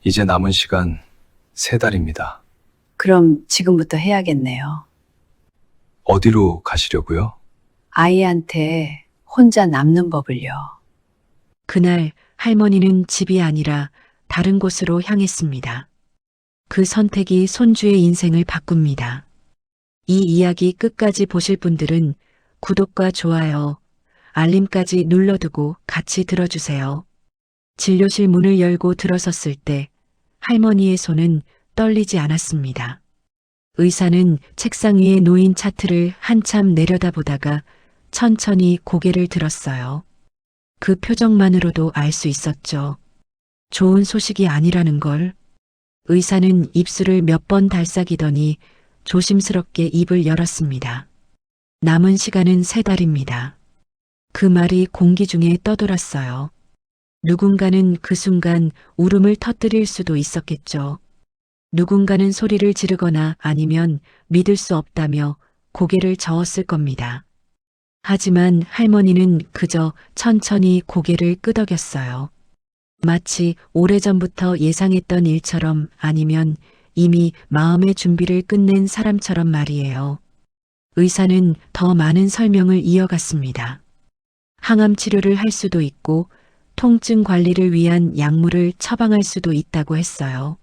이제 남은 시간 3달입니다. 그럼 지금부터 해야겠네요. 어디로 가시려고요? 아이한테 혼자 남는 법을요. 그날 할머니는 집이 아니라 다른 곳으로 향했습니다. 그 선택이 손주의 인생을 바꿉니다. 이 이야기 끝까지 보실 분들은 구독과 좋아요, 알림까지 눌러두고 같이 들어주세요. 진료실 문을 열고 들어섰을 때 할머니의 손은 떨리지 않았습니다. 의사는 책상 위에 놓인 차트를 한참 내려다보다가 천천히 고개를 들었어요. 그 표정만으로도 알 수 있었죠. 좋은 소식이 아니라는 걸. 의사는 입술을 몇 번 달싹이더니 조심스럽게 입을 열었습니다. 남은 시간은 3달입니다. 그 말이 공기 중에 떠돌았어요. 누군가는 그 순간 울음을 터뜨릴 수도 있었겠죠. 누군가는 소리를 지르거나 아니면 믿을 수 없다며 고개를 저었을 겁니다. 하지만 할머니는 그저 천천히 고개를 끄덕였어요. 마치 오래전부터 예상했던 일처럼 아니면 이미 마음의 준비를 끝낸 사람처럼 말이에요. 의사는 더 많은 설명을 이어갔습니다. 항암 치료를 할 수도 있고 통증 관리를 위한 약물을 처방할 수도 있다고 했어요.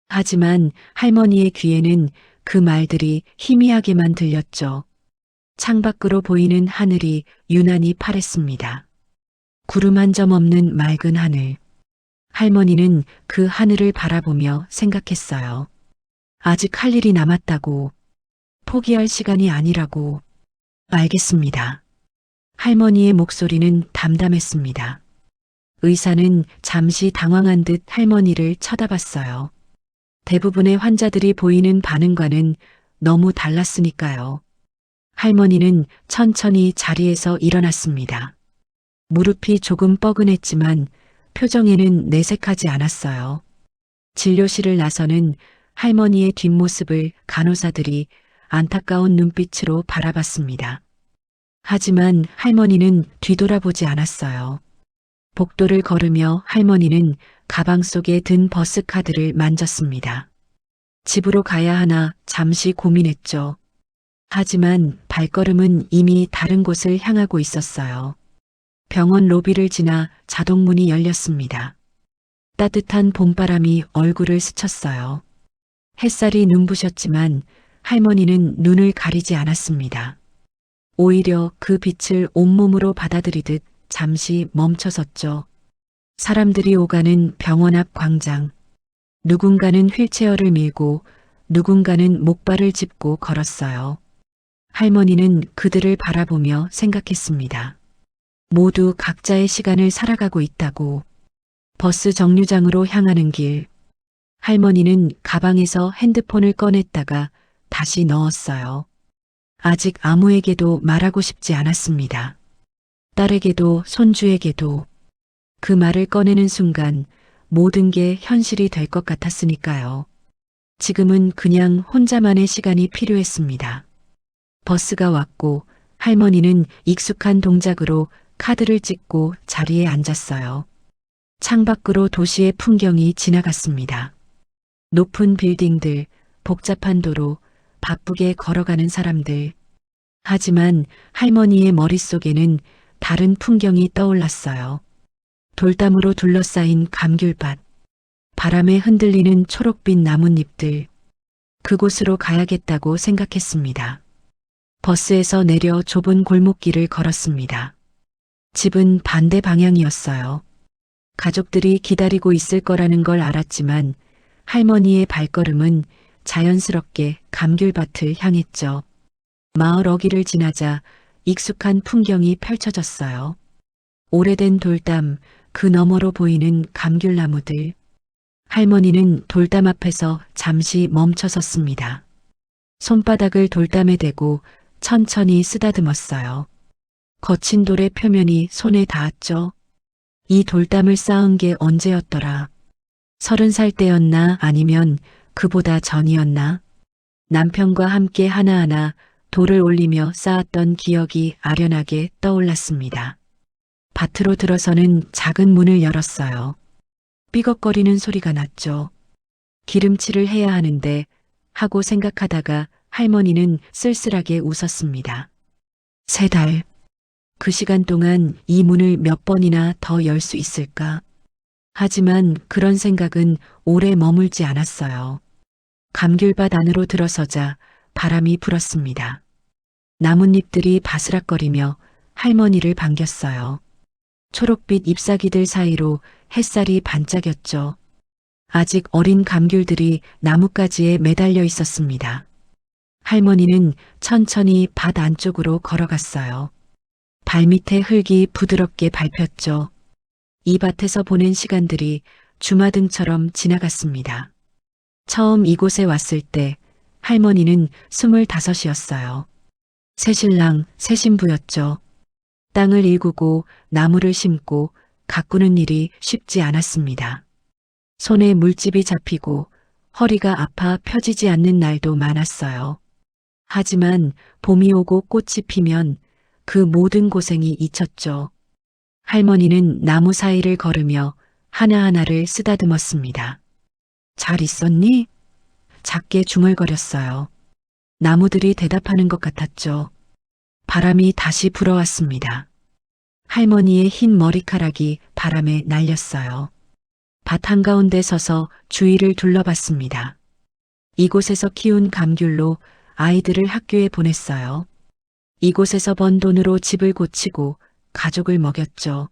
하지만 할머니의 귀에는 그 말들이 희미하게만 들렸죠. 창밖으로 보이는 하늘이 유난히 파랬습니다. 구름 한 점 없는 맑은 하늘. 할머니는 그 하늘을 바라보며 생각했어요. 아직 할 일이 남았다고. 포기할 시간이 아니라고. 알겠습니다. 할머니의 목소리는 담담했습니다. 의사는 잠시 당황한 듯 할머니를 쳐다봤어요. 대부분의 환자들이 보이는 반응과는 너무 달랐으니까요. 할머니는 천천히 자리에서 일어났습니다. 무릎이 조금 뻐근했지만 표정에는 내색하지 않았어요. 진료실을 나서는 할머니의 뒷모습을 간호사들이 안타까운 눈빛으로 바라봤습니다. 하지만 할머니는 뒤돌아보지 않았어요. 복도를 걸으며 할머니는 가방 속에 든 버스 카드를 만졌습니다. 집으로 가야 하나 잠시 고민했죠. 하지만 발걸음은 이미 다른 곳을 향하고 있었어요. 병원 로비를 지나 자동문이 열렸습니다. 따뜻한 봄바람이 얼굴을 스쳤어요. 햇살이 눈부셨지만 할머니는 눈을 가리지 않았습니다. 오히려 그 빛을 온몸으로 받아들이듯 잠시 멈춰섰죠. 사람들이 오가는 병원 앞 광장. 누군가는 휠체어를 밀고 누군가는 목발을 짚고 걸었어요. 할머니는 그들을 바라보며 생각했습니다. 모두 각자의 시간을 살아가고 있다고. 버스 정류장으로 향하는 길. 할머니는 가방에서 핸드폰을 꺼냈다가 다시 넣었어요. 아직 아무에게도 말하고 싶지 않았습니다. 딸에게도 손주에게도. 그 말을 꺼내는 순간 모든 게 현실이 될 것 같았으니까요. 지금은 그냥 혼자만의 시간이 필요했습니다. 버스가 왔고 할머니는 익숙한 동작으로 카드를 찍고 자리에 앉았어요. 창밖으로 도시의 풍경이 지나갔습니다. 높은 빌딩들, 복잡한 도로, 바쁘게 걸어가는 사람들. 하지만 할머니의 머릿속에는 다른 풍경이 떠올랐어요. 돌담으로 둘러싸인 감귤밭, 바람에 흔들리는 초록빛 나뭇잎들. 그곳으로 가야겠다고 생각했습니다. 버스에서 내려 좁은 골목길을 걸었습니다. 집은 반대 방향이었어요. 가족들이 기다리고 있을 거라는 걸 알았지만 할머니의 발걸음은 자연스럽게 감귤밭을 향했죠. 마을 어귀를 지나자 익숙한 풍경이 펼쳐졌어요. 오래된 돌담, 그 너머로 보이는 감귤나무들. 할머니는 돌담 앞에서 잠시 멈춰 섰습니다. 손바닥을 돌담에 대고 천천히 쓰다듬었어요. 거친 돌의 표면이 손에 닿았죠. 이 돌담을 쌓은 게 언제였더라. 30살 때였나 아니면 그보다 전이었나. 남편과 함께 하나하나 돌을 올리며 쌓았던 기억이 아련하게 떠올랐습니다. 밭으로 들어서는 작은 문을 열었어요. 삐걱거리는 소리가 났죠. 기름칠을 해야 하는데 하고 생각하다가 할머니는 쓸쓸하게 웃었습니다. 3달. 그 시간 동안 이 문을 몇 번이나 더 열 수 있을까? 하지만 그런 생각은 오래 머물지 않았어요. 감귤밭 안으로 들어서자 바람이 불었습니다. 나뭇잎들이 바스락거리며 할머니를 반겼어요. 초록빛 잎사귀들 사이로 햇살이 반짝였죠. 아직 어린 감귤들이 나뭇가지에 매달려 있었습니다. 할머니는 천천히 밭 안쪽으로 걸어갔어요. 발밑에 흙이 부드럽게 밟혔죠. 이 밭에서 보낸 시간들이 주마등처럼 지나갔습니다. 처음 이곳에 왔을 때 할머니는 25이었어요. 새신랑, 새신부였죠. 땅을 일구고 나무를 심고 가꾸는 일이 쉽지 않았습니다. 손에 물집이 잡히고 허리가 아파 펴지지 않는 날도 많았어요. 하지만 봄이 오고 꽃이 피면 그 모든 고생이 잊혔죠. 할머니는 나무 사이를 걸으며 하나하나를 쓰다듬었습니다. 잘 있었니? 작게 중얼거렸어요. 나무들이 대답하는 것 같았죠. 바람이 다시 불어왔습니다. 할머니의 흰 머리카락이 바람에 날렸어요. 밭 한가운데 서서 주위를 둘러봤습니다. 이곳에서 키운 감귤로 아이들을 학교에 보냈어요. 이곳에서 번 돈으로 집을 고치고 가족을 먹였죠.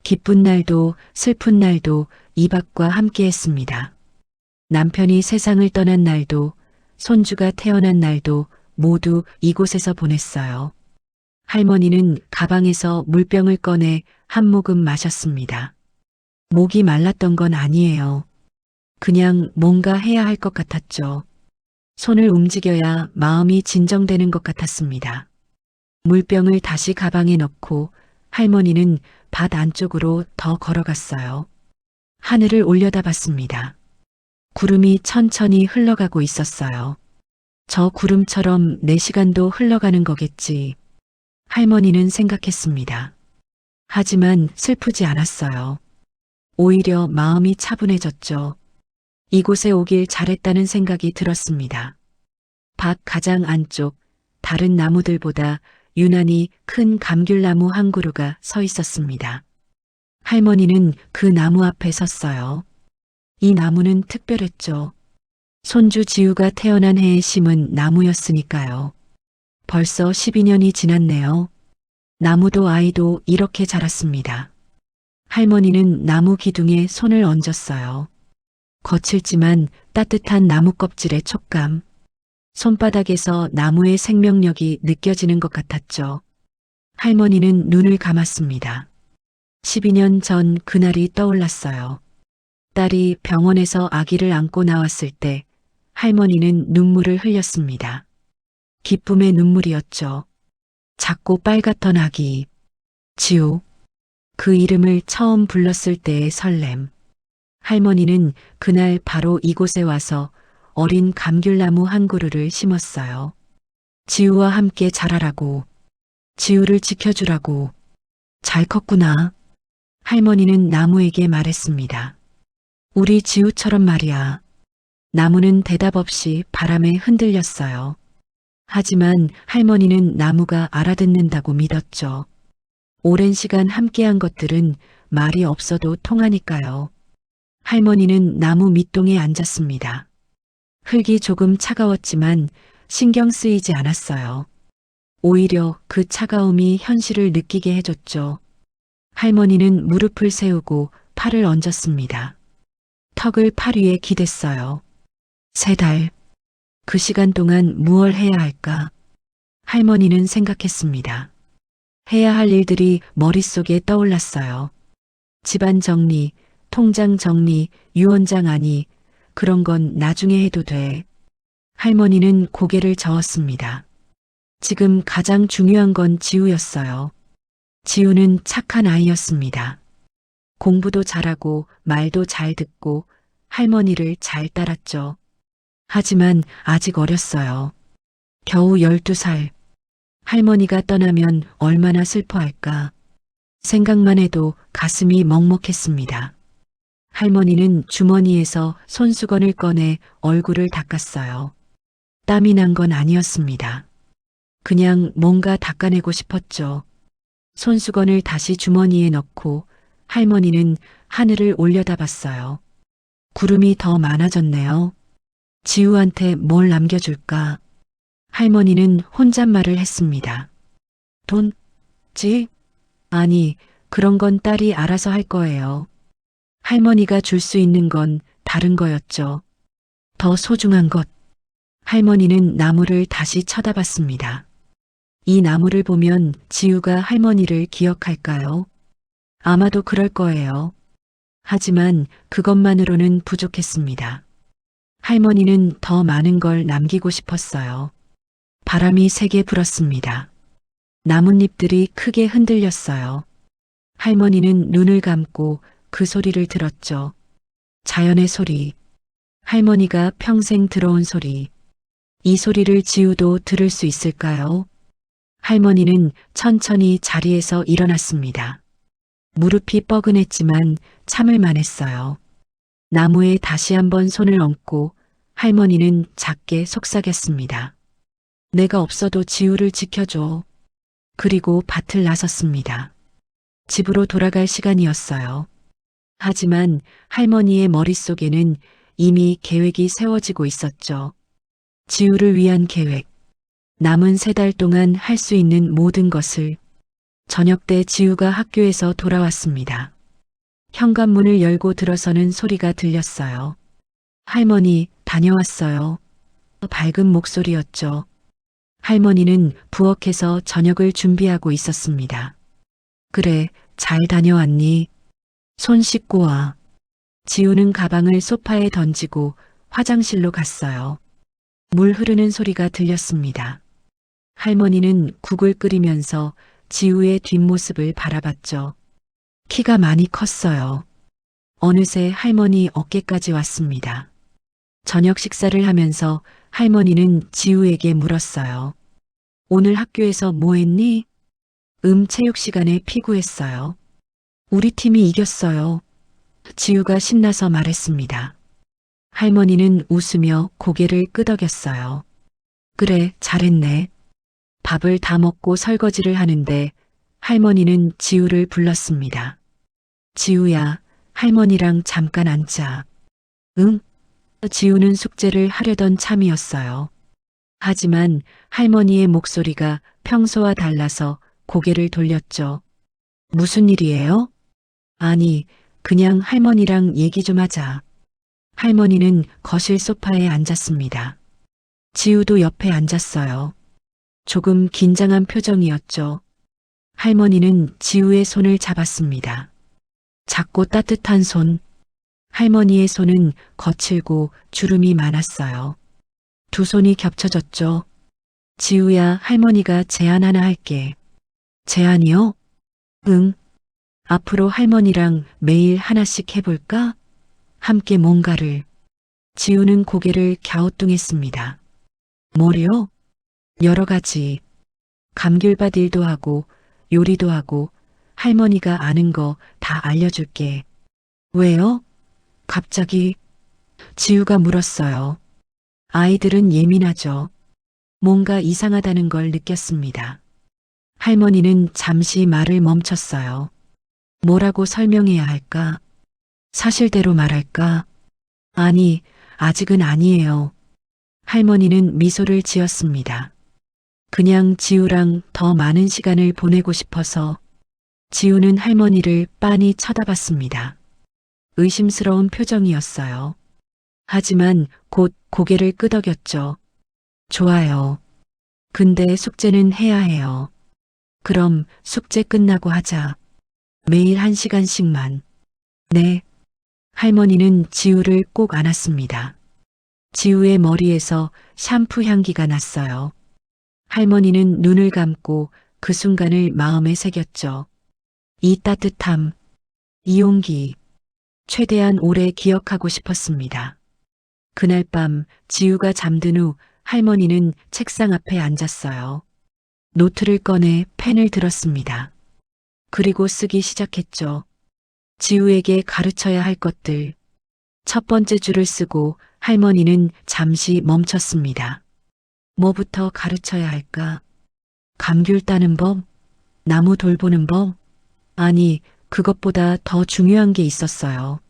기쁜 날도 슬픈 날도 이 밭과 함께 했습니다. 남편이 세상을 떠난 날도 손주가 태어난 날도 모두 이곳에서 보냈어요. 할머니는 가방에서 물병을 꺼내 한 모금 마셨습니다. 목이 말랐던 건 아니에요. 그냥 뭔가 해야 할 것 같았죠. 손을 움직여야 마음이 진정되는 것 같았습니다. 물병을 다시 가방에 넣고 할머니는 밭 안쪽으로 더 걸어갔어요. 하늘을 올려다봤습니다. 구름이 천천히 흘러가고 있었어요. 저 구름처럼 내 시간도 흘러가는 거겠지. 할머니는 생각했습니다. 하지만 슬프지 않았어요. 오히려 마음이 차분해졌죠. 이곳에 오길 잘했다는 생각이 들었습니다. 밭 가장 안쪽 다른 나무들보다 유난히 큰 감귤나무 한 그루가 서 있었습니다. 할머니는 그 나무 앞에 섰어요. 이 나무는 특별했죠. 손주 지우가 태어난 해에 심은 나무였으니까요. 벌써 12년이 지났네요. 나무도 아이도 이렇게 자랐습니다. 할머니는 나무 기둥에 손을 얹었어요. 거칠지만 따뜻한 나무 껍질의 촉감. 손바닥에서 나무의 생명력이 느껴지는 것 같았죠. 할머니는 눈을 감았습니다. 12년 전 그날이 떠올랐어요. 딸이 병원에서 아기를 안고 나왔을 때 할머니는 눈물을 흘렸습니다. 기쁨의 눈물이었죠. 작고 빨갛던 아기, 지우. 그 이름을 처음 불렀을 때의 설렘. 할머니는 그날 바로 이곳에 와서 어린 감귤나무 한 그루를 심었어요. 지우와 함께 자라라고, 지우를 지켜주라고. 잘 컸구나. 할머니는 나무에게 말했습니다. 우리 지우처럼 말이야. 나무는 대답 없이 바람에 흔들렸어요. 하지만 할머니는 나무가 알아듣는다고 믿었죠. 오랜 시간 함께한 것들은 말이 없어도 통하니까요. 할머니는 나무 밑동에 앉았습니다. 흙이 조금 차가웠지만 신경 쓰이지 않았어요. 오히려 그 차가움이 현실을 느끼게 해줬죠. 할머니는 무릎을 세우고 팔을 얹었습니다. 턱을 팔 위에 기댔어요. 3달. 그 시간 동안 무얼 해야 할까? 할머니는 생각했습니다. 해야 할 일들이 머릿속에 떠올랐어요. 집안 정리, 통장 정리, 유언장 아니, 그런 건 나중에 해도 돼. 할머니는 고개를 저었습니다. 지금 가장 중요한 건 지우였어요. 지우는 착한 아이였습니다. 공부도 잘하고 말도 잘 듣고 할머니를 잘 따랐죠. 하지만 아직 어렸어요. 겨우 12살. 할머니가 떠나면 얼마나 슬퍼할까. 생각만 해도 가슴이 먹먹했습니다. 할머니는 주머니에서 손수건을 꺼내 얼굴을 닦았어요. 땀이 난 건 아니었습니다. 그냥 뭔가 닦아내고 싶었죠. 손수건을 다시 주머니에 넣고 할머니는 하늘을 올려다봤어요. 구름이 더 많아졌네요. 지우한테 뭘 남겨줄까? 할머니는 혼잣말을 했습니다. 돈? 집? 아니, 그런 건 딸이 알아서 할 거예요. 할머니가 줄 수 있는 건 다른 거였죠. 더 소중한 것. 할머니는 나무를 다시 쳐다봤습니다. 이 나무를 보면 지우가 할머니를 기억할까요? 아마도 그럴 거예요. 하지만 그것만으로는 부족했습니다. 할머니는 더 많은 걸 남기고 싶었어요. 바람이 세게 불었습니다. 나뭇잎들이 크게 흔들렸어요. 할머니는 눈을 감고 그 소리를 들었죠. 자연의 소리. 할머니가 평생 들어온 소리. 이 소리를 지우도 들을 수 있을까요? 할머니는 천천히 자리에서 일어났습니다. 무릎이 뻐근했지만 참을 만했어요. 나무에 다시 한번 손을 얹고 할머니는 작게 속삭였습니다. 내가 없어도 지우를 지켜줘. 그리고 밭을 나섰습니다. 집으로 돌아갈 시간이었어요. 하지만 할머니의 머릿속에는 이미 계획이 세워지고 있었죠. 지우를 위한 계획. 남은 3달 동안 할 수 있는 모든 것을. 저녁 때 지우가 학교에서 돌아왔습니다. 현관문을 열고 들어서는 소리가 들렸어요. 할머니, 다녀왔어요. 밝은 목소리였죠. 할머니는 부엌에서 저녁을 준비하고 있었습니다. 그래, 잘 다녀왔니? 손 씻고 와. 지우는 가방을 소파에 던지고 화장실로 갔어요. 물 흐르는 소리가 들렸습니다. 할머니는 국을 끓이면서 지우의 뒷모습을 바라봤죠. 키가 많이 컸어요. 어느새 할머니 어깨까지 왔습니다. 저녁 식사를 하면서 할머니는 지우에게 물었어요. 오늘 학교에서 뭐 했니? 체육 시간에 피구했어요. 우리 팀이 이겼어요. 지우가 신나서 말했습니다. 할머니는 웃으며 고개를 끄덕였어요. 그래, 잘했네. 밥을 다 먹고 설거지를 하는데 할머니는 지우를 불렀습니다. 지우야, 할머니랑 잠깐 앉자. 응? 지우는 숙제를 하려던 참이었어요. 하지만 할머니의 목소리가 평소와 달라서 고개를 돌렸죠. 무슨 일이에요? 아니, 그냥 할머니랑 얘기 좀 하자. 할머니는 거실 소파에 앉았습니다. 지우도 옆에 앉았어요. 조금 긴장한 표정이었죠. 할머니는 지우의 손을 잡았습니다. 작고 따뜻한 손. 할머니의 손은 거칠고 주름이 많았어요. 두 손이 겹쳐졌죠. 지우야, 할머니가 제안 하나 할게. 제안이요? 응. 앞으로 할머니랑 매일 하나씩 해볼까? 함께 뭔가를. 지우는 고개를 갸우뚱했습니다. 뭐요? 여러 가지. 감귤밭 일도 하고 요리도 하고 할머니가 아는 거 다 알려줄게. 왜요? 갑자기 지우가 물었어요. 아이들은 예민하죠. 뭔가 이상하다는 걸 느꼈습니다. 할머니는 잠시 말을 멈췄어요. 뭐라고 설명해야 할까? 사실대로 말할까? 아니, 아직은 아니에요. 할머니는 미소를 지었습니다. 그냥 지우랑 더 많은 시간을 보내고 싶어서. 지우는 할머니를 빤히 쳐다봤습니다. 의심스러운 표정이었어요. 하지만 곧 고개를 끄덕였죠. 좋아요. 근데 숙제는 해야 해요. 그럼 숙제 끝나고 하자. 매일 1시간씩만. 네. 할머니는 지우를 꼭 안았습니다. 지우의 머리에서 샴푸 향기가 났어요. 할머니는 눈을 감고 그 순간을 마음에 새겼죠. 이 따뜻함, 이 용기, 최대한 오래 기억하고 싶었습니다. 그날 밤 지우가 잠든 후 할머니는 책상 앞에 앉았어요. 노트를 꺼내 펜을 들었습니다. 그리고 쓰기 시작했죠. 지우에게 가르쳐야 할 것들. 첫 번째 줄을 쓰고 할머니는 잠시 멈췄습니다. 뭐부터 가르쳐야 할까? 감귤 따는 법? 나무 돌보는 법? 아니, 그것보다 더 중요한 게 있었어요.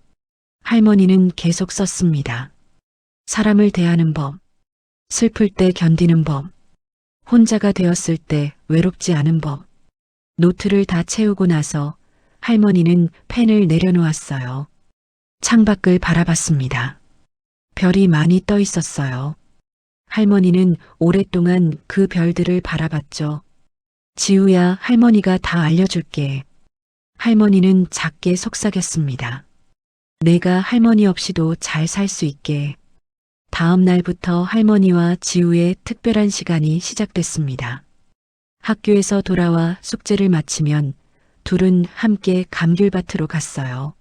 할머니는 계속 썼습니다. 사람을 대하는 법, 슬플 때 견디는 법, 혼자가 되었을 때 외롭지 않은 법. 노트를 다 채우고 나서 할머니는 펜을 내려놓았어요. 창밖을 바라봤습니다. 별이 많이 떠 있었어요. 할머니는 오랫동안 그 별들을 바라봤죠. 지우야, 할머니가 다 알려줄게. 할머니는 작게 속삭였습니다. 내가 할머니 없이도 잘 살 수 있게. 다음 날부터 할머니와 지우의 특별한 시간이 시작됐습니다. 학교에서 돌아와 숙제를 마치면 둘은 함께 감귤밭으로 갔어요.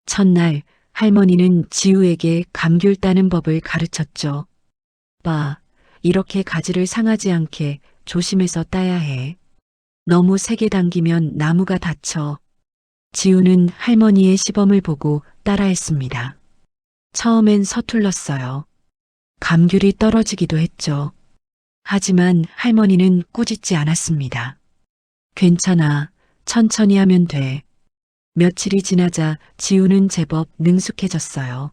첫날 할머니는 지우에게 감귤 따는 법을 가르쳤죠. 봐, 이렇게 가지를 상하지 않게 조심해서 따야 해. 너무 세게 당기면 나무가 다쳐. 지우는 할머니의 시범을 보고 따라했습니다. 처음엔 서툴렀어요. 감귤이 떨어지기도 했죠. 하지만 할머니는 꾸짖지 않았습니다. 괜찮아, 천천히 하면 돼. 며칠이 지나자 지우는 제법 능숙해졌어요.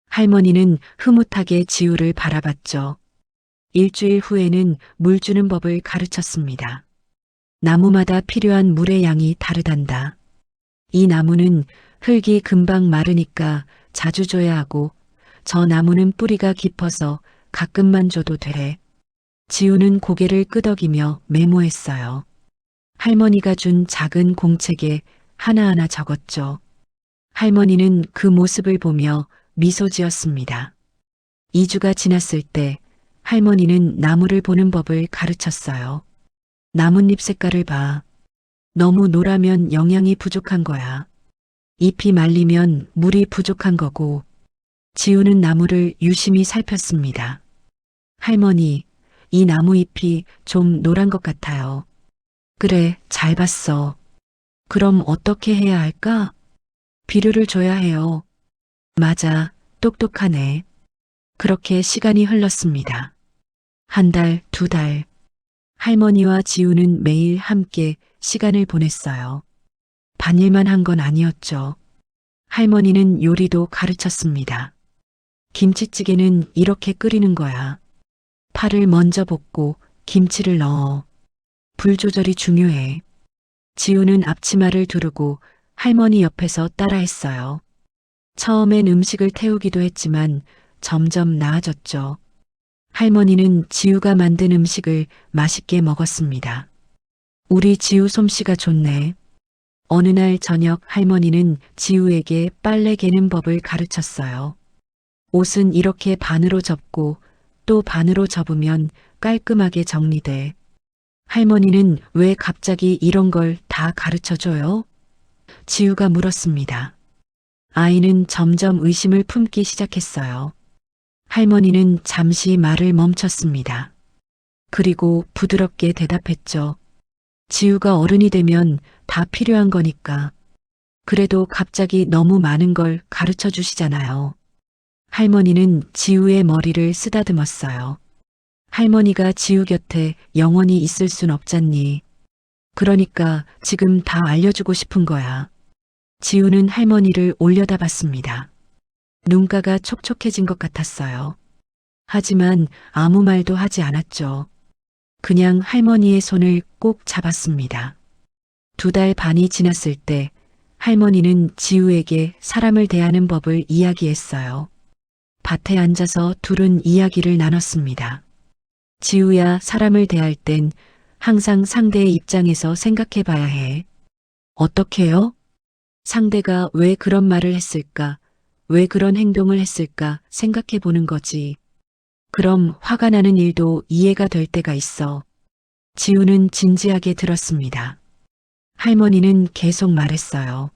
할머니는 흐뭇하게 지우를 바라봤죠. 일주일 후에는 물 주는 법을 가르쳤습니다. 나무마다 필요한 물의 양이 다르단다. 이 나무는 흙이 금방 마르니까 자주 줘야 하고 저 나무는 뿌리가 깊어서 가끔만 줘도 돼. 지우는 고개를 끄덕이며 메모했어요. 할머니가 준 작은 공책에 하나하나 적었죠. 할머니는 그 모습을 보며 미소 지었습니다. 2주가 지났을 때 할머니는 나무를 보는 법을 가르쳤어요. 나뭇잎 색깔을 봐. 너무 노라면 영양이 부족한 거야. 잎이 말리면 물이 부족한 거고. 지우는 나무를 유심히 살폈습니다. 할머니, 이 나무 잎이 좀 노란 것 같아요. 그래, 잘 봤어. 그럼 어떻게 해야 할까? 비료를 줘야 해요. 맞아, 똑똑하네. 그렇게 시간이 흘렀습니다. 한 달, 2달. 할머니와 지우는 매일 함께 시간을 보냈어요. 반일만 한 건 아니었죠. 할머니는 요리도 가르쳤습니다. 김치찌개는 이렇게 끓이는 거야. 파를 먼저 볶고 김치를 넣어. 불 조절이 중요해. 지우는 앞치마를 두르고 할머니 옆에서 따라했어요. 처음엔 음식을 태우기도 했지만 점점 나아졌죠. 할머니는 지우가 만든 음식을 맛있게 먹었습니다. 우리 지우 솜씨가 좋네. 어느 날 저녁 할머니는 지우에게 빨래 개는 법을 가르쳤어요. 옷은 이렇게 반으로 접고 또 반으로 접으면 깔끔하게 정리돼. 할머니는 왜 갑자기 이런 걸 다 가르쳐줘요? 지우가 물었습니다. 아이는 점점 의심을 품기 시작했어요. 할머니는 잠시 말을 멈췄습니다. 그리고 부드럽게 대답했죠. 지우가 어른이 되면 다 필요한 거니까. 그래도 갑자기 너무 많은 걸 가르쳐 주시잖아요. 할머니는 지우의 머리를 쓰다듬었어요. 할머니가 지우 곁에 영원히 있을 순 없잖니. 그러니까 지금 다 알려주고 싶은 거야. 지우는 할머니를 올려다봤습니다. 눈가가 촉촉해진 것 같았어요. 하지만 아무 말도 하지 않았죠. 그냥 할머니의 손을 꼭 잡았습니다. 2달 반이 지났을 때 할머니는 지우에게 사람을 대하는 법을 이야기했어요. 밭에 앉아서 둘은 이야기를 나눴습니다. 지우야, 사람을 대할 땐 항상 상대의 입장에서 생각해 봐야 해. 어떻게요? 상대가 왜 그런 말을 했을까? 왜 그런 행동을 했을까 생각해 보는 거지. 그럼 화가 나는 일도 이해가 될 때가 있어. 지우는 진지하게 들었습니다. 할머니는 계속 말했어요.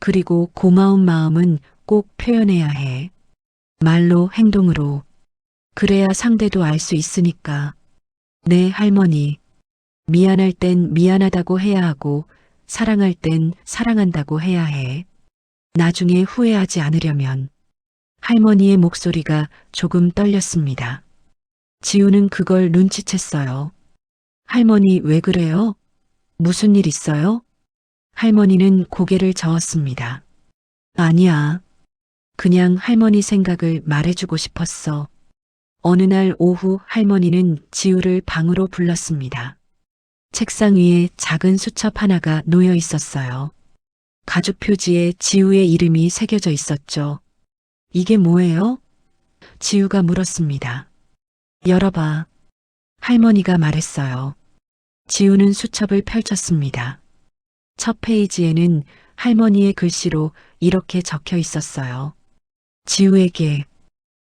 그리고 고마운 마음은 꼭 표현해야 해. 말로, 행동으로. 그래야 상대도 알 수 있으니까. 네, 할머니. 미안할 땐 미안하다고 해야 하고, 사랑할 땐 사랑한다고 해야 해. 나중에 후회하지 않으려면. 할머니의 목소리가 조금 떨렸습니다. 지우는 그걸 눈치챘어요. 할머니 왜 그래요? 무슨 일 있어요? 할머니는 고개를 저었습니다. 아니야. 그냥 할머니 생각을 말해주고 싶었어. 어느 날 오후 할머니는 지우를 방으로 불렀습니다. 책상 위에 작은 수첩 하나가 놓여 있었어요. 가죽 표지에 지우의 이름이 새겨져 있었죠. 이게 뭐예요? 지우가 물었습니다. 열어봐. 할머니가 말했어요. 지우는 수첩을 펼쳤습니다. 첫 페이지에는 할머니의 글씨로 이렇게 적혀 있었어요. 지우에게.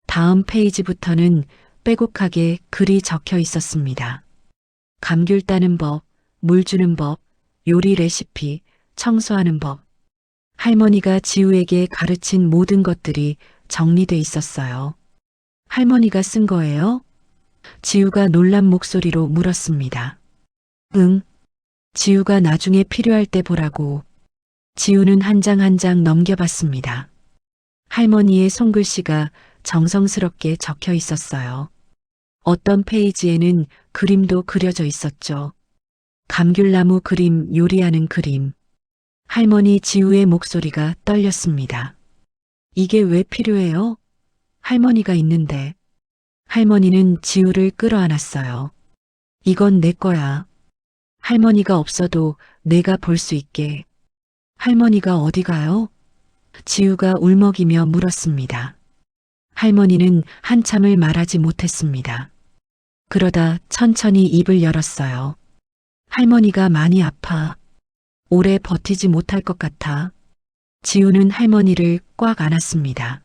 다음 페이지부터는 빼곡하게 글이 적혀 있었습니다. 감귤 따는 법, 물 주는 법, 요리 레시피, 청소하는 법. 할머니가 지우에게 가르친 모든 것들이 정리돼 있었어요. 할머니가 쓴 거예요? 지우가 놀란 목소리로 물었습니다. 응. 지우가 나중에 필요할 때 보라고. 지우는 한 장 한 장 넘겨봤습니다. 할머니의 손글씨가 정성스럽게 적혀 있었어요. 어떤 페이지에는 그림도 그려져 있었죠. 감귤나무 그림, 요리하는 그림. 할머니 지우의 목소리가 떨렸습니다. 이게 왜 필요해요? 할머니가 있는데. 할머니는 지우를 끌어안았어요. 이건 내 거야. 할머니가 없어도 내가 볼 수 있게. 할머니가 어디 가요? 지우가 울먹이며 물었습니다. 할머니는 한참을 말하지 못했습니다. 그러다 천천히 입을 열었어요. 할머니가 많이 아파. 오래 버티지 못할 것 같아. 지우는 할머니를 꽉 안았습니다.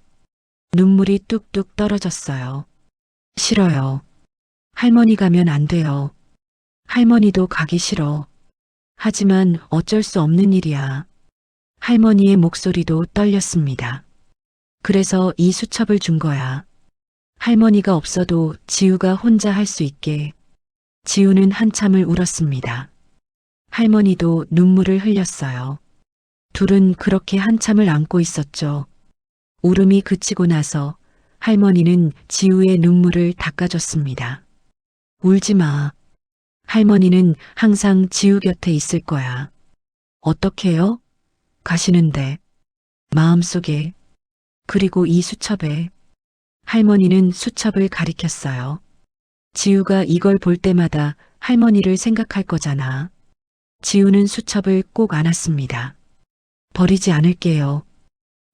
눈물이 뚝뚝 떨어졌어요. 싫어요. 할머니 가면 안 돼요. 할머니도 가기 싫어. 하지만 어쩔 수 없는 일이야. 할머니의 목소리도 떨렸습니다. 그래서 이 수첩을 준 거야. 할머니가 없어도 지우가 혼자 할 수 있게. 지우는 한참을 울었습니다. 할머니도 눈물을 흘렸어요. 둘은 그렇게 한참을 안고 있었죠. 울음이 그치고 나서 할머니는 지우의 눈물을 닦아줬습니다. 울지 마. 할머니는 항상 지우 곁에 있을 거야. 어떻게요? 가시는데. 마음속에. 그리고 이 수첩에. 할머니는 수첩을 가리켰어요. 지우가 이걸 볼 때마다 할머니를 생각할 거잖아. 지우는 수첩을 꼭 안았습니다. 버리지 않을게요.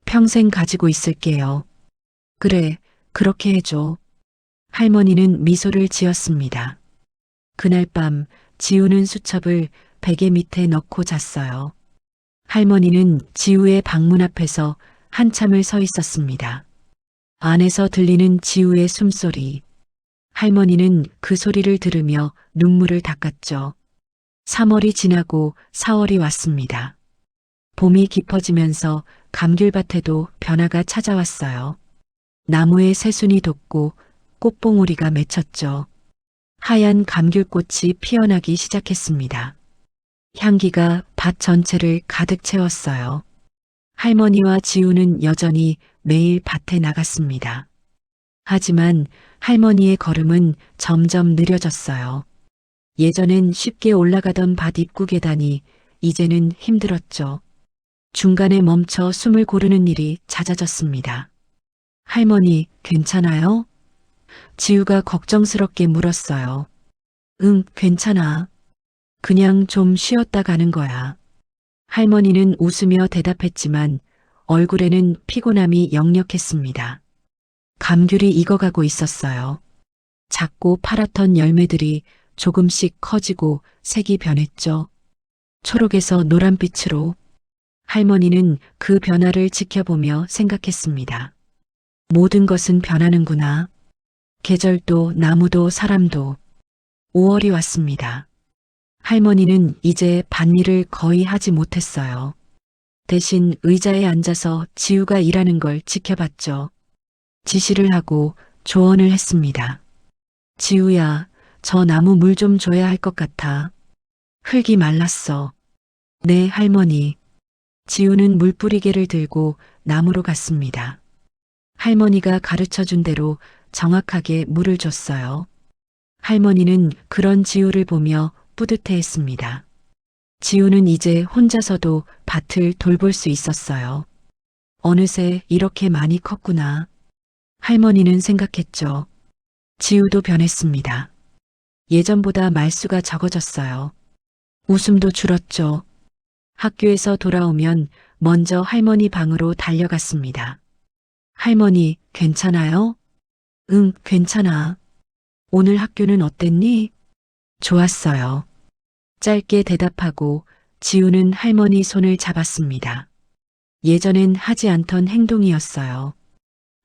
평생 가지고 있을게요. 그래, 그렇게 해줘. 할머니는 미소를 지었습니다. 그날 밤 지우는 수첩을 베개 밑에 넣고 잤어요. 할머니는 지우의 방문 앞에서 한참을 서 있었습니다. 안에서 들리는 지우의 숨소리. 할머니는 그 소리를 들으며 눈물을 닦았죠. 3월이 지나고 4월이 왔습니다. 봄이 깊어지면서 감귤밭에도 변화가 찾아왔어요. 나무에 새순이 돋고 꽃봉오리가 맺혔죠. 하얀 감귤꽃이 피어나기 시작했습니다. 향기가 밭 전체를 가득 채웠어요. 할머니와 지우는 여전히 매일 밭에 나갔습니다. 하지만 할머니의 걸음은 점점 느려졌어요. 예전엔 쉽게 올라가던 밭 입구 계단이 이제는 힘들었죠. 중간에 멈춰 숨을 고르는 일이 잦아졌습니다. 할머니, 괜찮아요? 지우가 걱정스럽게 물었어요. 응, 괜찮아. 그냥 좀 쉬었다 가는 거야. 할머니는 웃으며 대답했지만 얼굴에는 피곤함이 역력했습니다. 감귤이 익어가고 있었어요. 작고 파랗던 열매들이 조금씩 커지고 색이 변했죠. 초록에서 노란빛으로. 할머니는 그 변화를 지켜보며 생각했습니다. 모든 것은 변하는구나. 계절도 나무도 사람도. 5월이 왔습니다. 할머니는 이제 밭일을 거의 하지 못했어요. 대신 의자에 앉아서 지우가 일하는 걸 지켜봤죠. 지시를 하고 조언을 했습니다. 지우야, 저 나무 물 좀 줘야 할 것 같아. 흙이 말랐어. 네, 할머니. 지우는 물뿌리개를 들고 나무로 갔습니다. 할머니가 가르쳐 준 대로 정확하게 물을 줬어요. 할머니는 그런 지우를 보며 뿌듯해 했습니다. 지우는 이제 혼자서도 밭을 돌볼 수 있었어요. 어느새 이렇게 많이 컸구나. 할머니는 생각했죠. 지우도 변했습니다. 예전보다 말수가 적어졌어요. 웃음도 줄었죠. 학교에서 돌아오면 먼저 할머니 방으로 달려갔습니다. 할머니, 괜찮아요? 응, 괜찮아. 오늘 학교는 어땠니? 좋았어요. 짧게 대답하고 지우는 할머니 손을 잡았습니다. 예전엔 하지 않던 행동이었어요.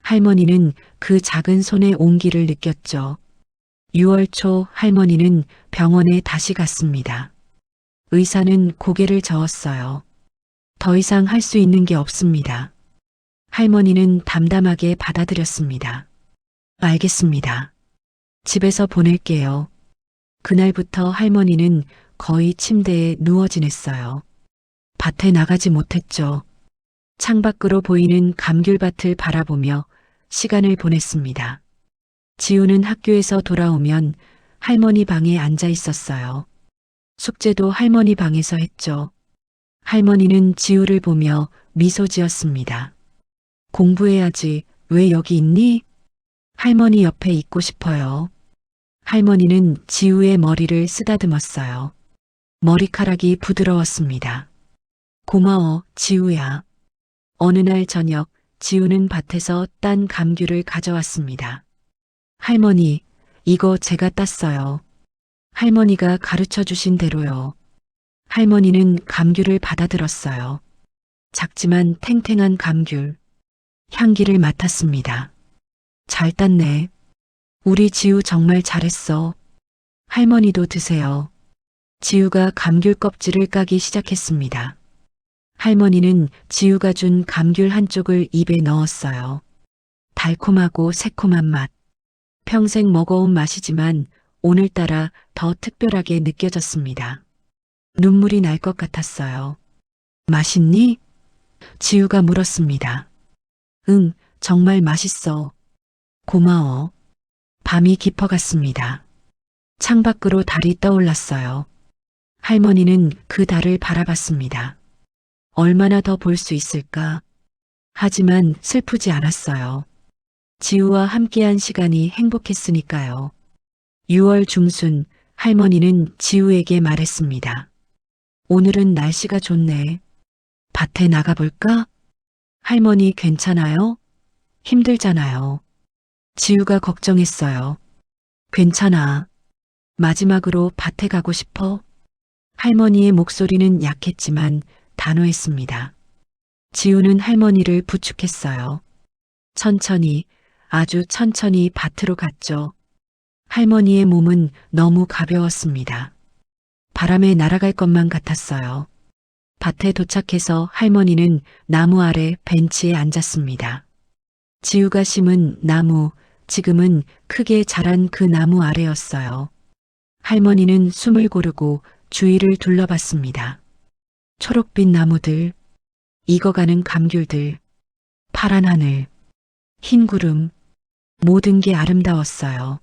할머니는 그 작은 손의 온기를 느꼈죠. 6월 초 할머니는 병원에 다시 갔습니다. 의사는 고개를 저었어요. 더 이상 할 수 있는 게 없습니다. 할머니는 담담하게 받아들였습니다. 알겠습니다. 집에서 보낼게요. 그날부터 할머니는 거의 침대에 누워 지냈어요. 밭에 나가지 못했죠. 창밖으로 보이는 감귤밭을 바라보며 시간을 보냈습니다. 지우는 학교에서 돌아오면 할머니 방에 앉아 있었어요. 숙제도 할머니 방에서 했죠. 할머니는 지우를 보며 미소 지었습니다. 공부해야지. 왜 여기 있니? 할머니 옆에 있고 싶어요. 할머니는 지우의 머리를 쓰다듬었어요. 머리카락이 부드러웠습니다. 고마워, 지우야. 어느 날 저녁, 지우는 밭에서 딴 감귤을 가져왔습니다. 할머니, 이거 제가 땄어요. 할머니가 가르쳐 주신 대로요. 할머니는 감귤을 받아들었어요. 작지만 탱탱한 감귤. 향기를 맡았습니다. 잘 땄네. 우리 지우 정말 잘했어. 할머니도 드세요. 지우가 감귤 껍질을 까기 시작했습니다. 할머니는 지우가 준 감귤 한쪽을 입에 넣었어요. 달콤하고 새콤한 맛. 평생 먹어온 맛이지만 오늘따라 더 특별하게 느껴졌습니다. 눈물이 날 것 같았어요. 맛있니? 지우가 물었습니다. 응, 정말 맛있어. 고마워. 밤이 깊어갔습니다. 창밖으로 달이 떠올랐어요. 할머니는 그 달을 바라봤습니다. 얼마나 더 볼 수 있을까? 하지만 슬프지 않았어요. 지우와 함께한 시간이 행복했으니까요. 6월 중순 할머니는 지우에게 말했습니다. 오늘은 날씨가 좋네. 밭에 나가볼까? 할머니 괜찮아요? 힘들잖아요. 지우가 걱정했어요. 괜찮아. 마지막으로 밭에 가고 싶어? 할머니의 목소리는 약했지만 단호했습니다. 지우는 할머니를 부축했어요. 천천히, 아주 천천히 밭으로 갔죠. 할머니의 몸은 너무 가벼웠습니다. 바람에 날아갈 것만 같았어요. 밭에 도착해서 할머니는 나무 아래 벤치에 앉았습니다. 지우가 심은 나무, 지금은 크게 자란 그 나무 아래였어요. 할머니는 숨을 고르고 주위를 둘러봤습니다. 초록빛 나무들, 익어가는 감귤들, 파란 하늘, 흰 구름, 모든 게 아름다웠어요.